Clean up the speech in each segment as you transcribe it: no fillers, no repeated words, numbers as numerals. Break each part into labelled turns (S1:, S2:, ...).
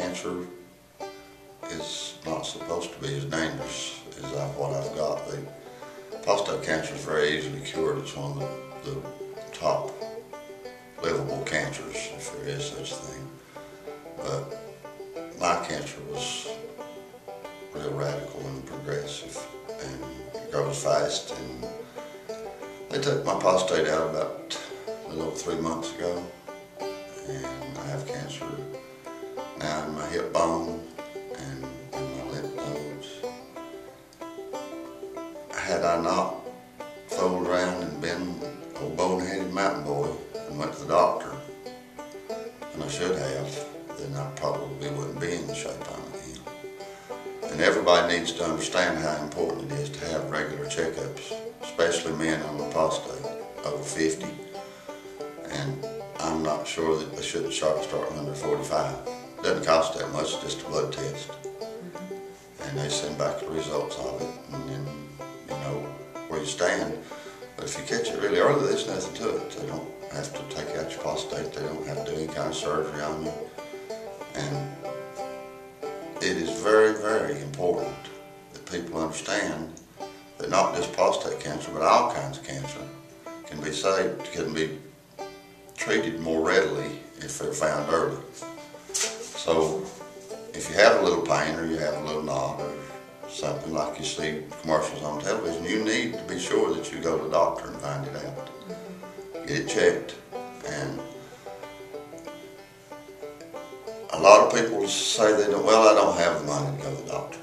S1: cancer is not supposed to be as dangerous as what I've got. Prostate cancer is very easily cured. It's one of the top livable cancers, if there is such a thing. But my cancer was real radical and progressive, and it grows fast. And they took my prostate out about a little over 3 months ago, and I have cancer now in my hip bone and in my lymph nodes. Had I not fooled around and been a bone-headed mountain boy and went to the doctor, and I should have, then I probably wouldn't be in the shape I'm in. And everybody needs to understand how important it is to have regular checkups, especially men on the prostate over 50. And I'm not sure that they shouldn't start under 45. It doesn't cost that much, just a blood test. And they send back the results of it, and then you know where you stand. But if you catch it really early, there's nothing to it. They don't have to take out your prostate. They don't have to do any kind of surgery on you. And it is very, very important that people understand that not just prostate cancer, but all kinds of cancer can be saved, can be treated more readily if they're found early. So if you have a little pain or you have a little knot or something like you see commercials on television, you need to be sure that you go to the doctor and find it out. Get it checked. And a lot of people say they don't, well, I don't have the money to go to the doctor.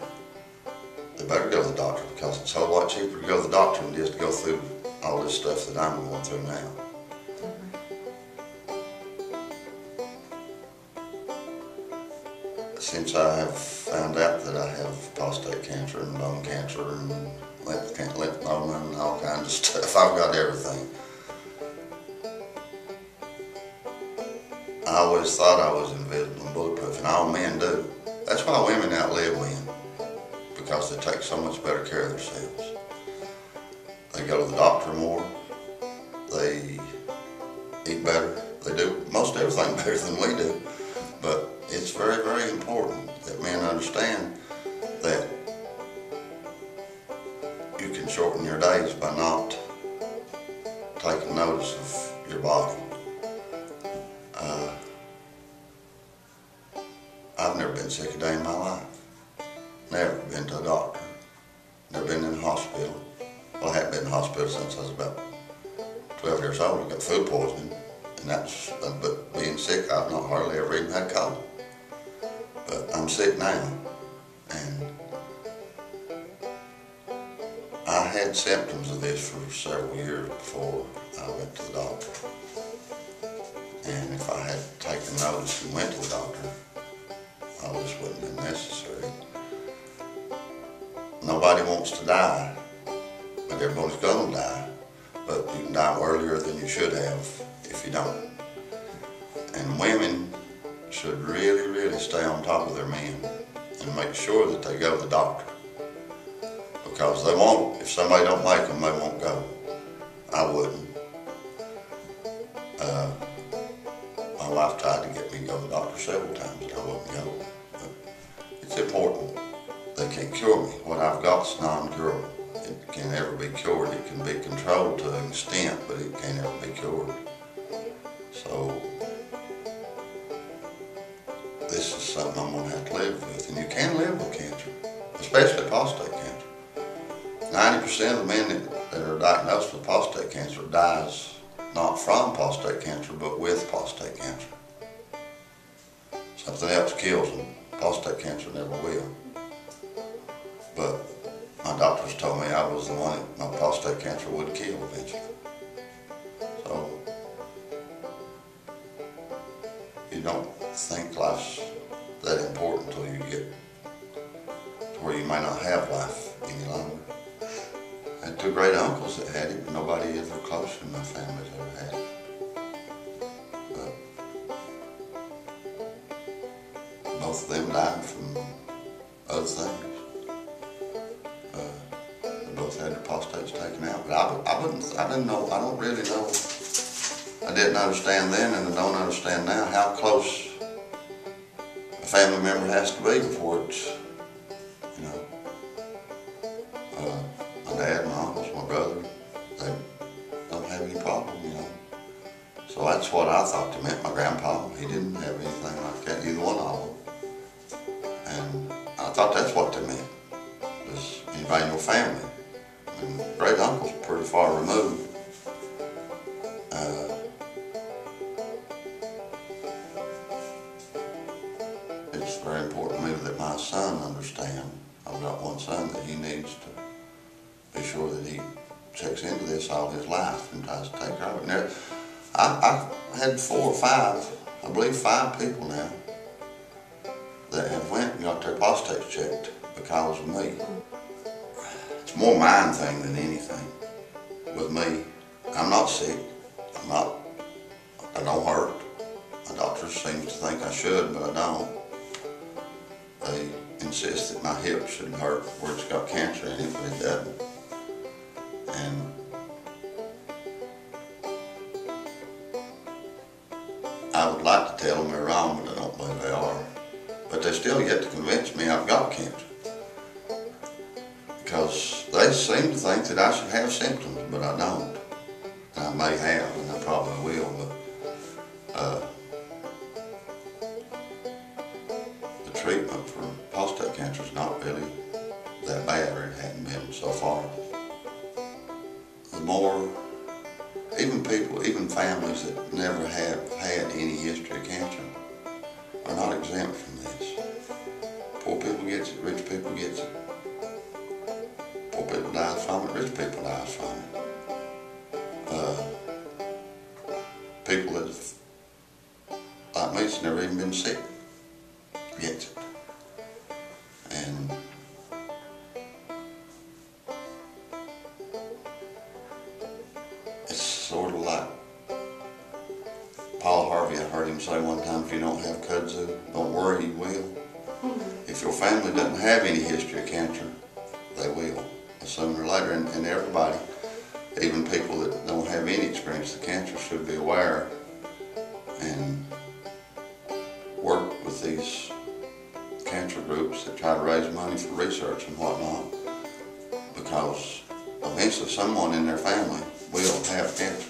S1: They better go to the doctor, because it's a whole lot cheaper to go to the doctor than it is to go through all this stuff that I'm going through now. Since I have found out that I have prostate cancer and bone cancer and lymphoma and all kinds of stuff, I've got everything. I always thought I was invisible and bulletproof, and all men do. That's why women outlive men, because they take so much better care of themselves. They go to the doctor more, they eat better, they do most everything better than we do. But it's very, very important that men understand that you can shorten your days by not taking notice of your body. I've never been sick a day in my life. Never been to a doctor. Never been in a hospital. Well, I haven't been in the hospital since I was about 12 years old. I got food poisoning, and that's, but being sick, I've not hardly ever even had cold. But I'm sick now, and I had symptoms of this for several years before I went to the doctor. And if I had taken notice and went to the doctor, all this wouldn't have been necessary. Nobody wants to die, but everybody's going to die. But you can die earlier than you should have if you don't. And women should really, really stay on top of their men and make sure that they go to the doctor. Because they won't, if somebody don't make them, they won't go. I wouldn't. My wife tried to get me to go to the doctor several times, and I wouldn't go. But it's important. They can't cure me. What I've got is non-curable. It can never be cured. It can be controlled to an extent, but it can't ever be cured. So this is something I'm going to have to live with. And you can live with cancer, especially prostate cancer. 90% of the men that are diagnosed with prostate cancer dies not from prostate cancer, but with prostate cancer. Something else kills them. Prostate cancer never will. But my doctors told me I was the one that my prostate cancer would kill eventually. So you don't think life's that important until you get to where you may not have life any longer. I had two great uncles that had it, but nobody ever close in my family's ever had it. But both of them died from other things. They both had their prostates taken out, but I didn't know. I don't really know. I didn't understand then, and I don't understand now how close a family member has to be before it's, you know, my dad, my uncles, my brother, they don't have any problem, you know. So that's what I thought they meant. My grandpa, he didn't have anything like that, either one of them. And I thought that's what they meant. Does anybody in your family? And great uncle's pretty far removed. It's very important to me that my son understand. I've got one son that he needs to be sure that he checks into this all his life and tries to take care of it. Now, I've had 4 or 5, I believe 5 people now that have went and got their prostates checked because of me. It's more a mind thing than anything. With me, I'm not sick. I don't hurt. My doctor seems to think I should, but I don't. They insist that my hip shouldn't hurt where it's got cancer in it, but it doesn't. And I would like to tell them they're wrong, but I don't believe they are. But they still yet to convince me I've got cancer. Because they seem to think that I should have symptoms, but I don't. And I may have, and I probably will, but the treatment for prostate cancer is not really that bad, or it hasn't been so far. The more, even people, even families that never have had any history of cancer are not exempt from this. Poor people gets it, rich people gets it. Poor people dies from it, rich people dies from it. People that, like me, that's never even been sick, gets it. And it's sort of like Paul Harvey, I heard him say one time, if you don't have kudzu, don't worry, you will. If your family doesn't have any history of cancer, they will, sooner or later. And everybody, even people that don't have any experience of cancer, should be aware and work with these cancer groups that try to raise money for research and whatnot, because eventually someone in their family will have cancer.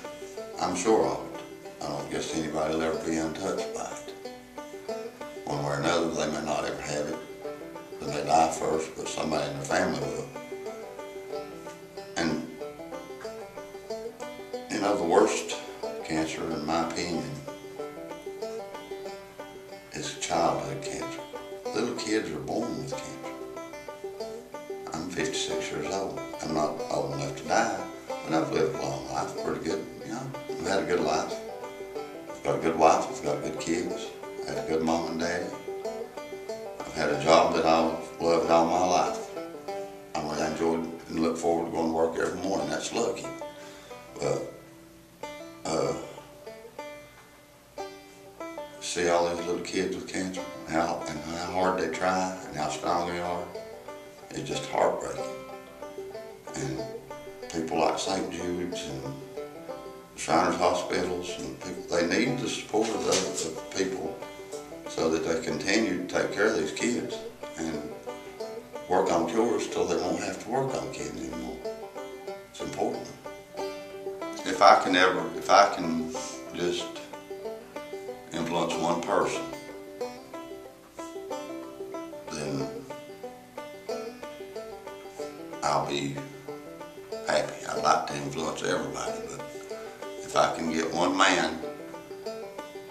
S1: I'm sure of it. I don't guess anybody will ever be untouched by it. One way or another, they may not ever have it, then they die first, but somebody in their family will. And you know, the worst cancer, in my opinion, is childhood cancer. Little kids are born with cancer. I'm 56 years old. I'm not old enough to die, but I've lived a long life, pretty good, you know. I've had a good life. I've got a good wife, I've got good kids. I had a good mom and daddy. I've had a job that I've loved all my life. I enjoyed and look forward to going to work every morning. That's lucky. But see all these little kids with cancer, and how hard they try, and how strong they are. It's just heartbreaking. And people like St. Jude's and Shriners Hospitals, and people, they need the support of those people so that they continue to take care of these kids and work on cures till they won't have to work on kids anymore. It's important. If I can just influence one person, then I'll be happy. I'd like to influence everybody, but if I can get one man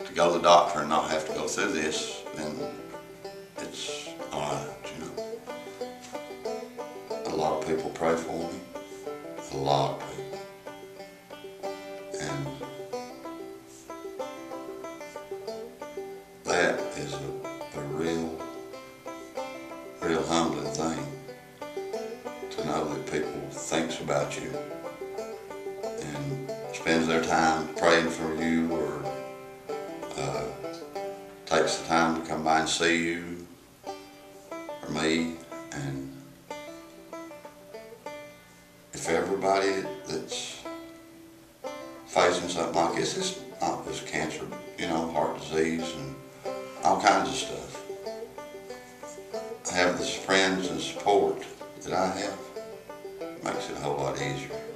S1: to go to the doctor and not have to go through this, then it's all right, you know. A lot of people pray for me, a lot of people. And that is a real humbling thing, to know that people thinks about you and spends their time praying for you, or takes the time to come by and see you or me. And if everybody that's facing something like this, it's not just cancer, you know, heart disease and all kinds of stuff. have the friends and support that I have, makes it a whole lot easier.